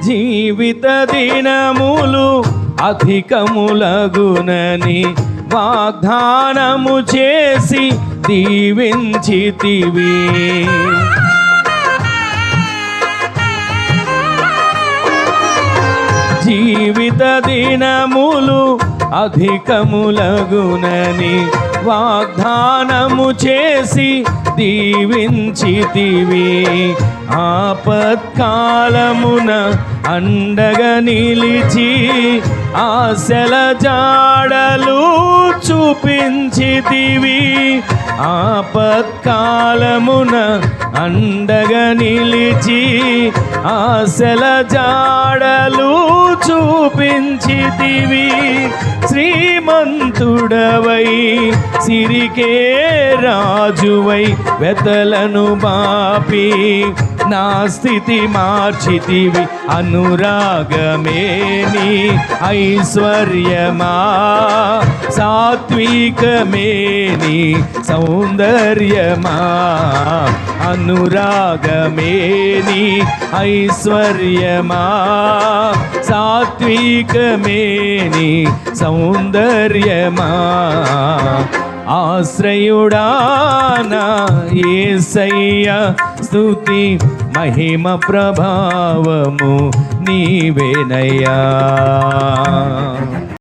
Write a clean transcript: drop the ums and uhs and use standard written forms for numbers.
జీవిత దినములు అధికములగునని వాగ్దానము చేసి దీవించితివి. జీవిత దినములు అధికములగునని వాగ్దానము చేసి దీవించితివి. ఆపత్కాలమున అండగా నిలిచి ఆశల జాడలు చూపించితివి. ఆపత్కాలమున అండగా నిలిచి ఆశల జాడలు చూపించితివి. శ్రీమంతుడవై సిరికే రాజువై వెతలను బాపి నా స్థితి మార్చితివి. అనురాగమేని ఐశ్వర్యమా సాత్వికమేని సౌందర్యమా. అనురాగమేని ఐశ్వర్యమా సాత్వికమేని సౌందర్యమా. ఆశ్రయుడానా యేసయ్య స్తుతి మహిమ ప్రభావము నీవేనయ్యా.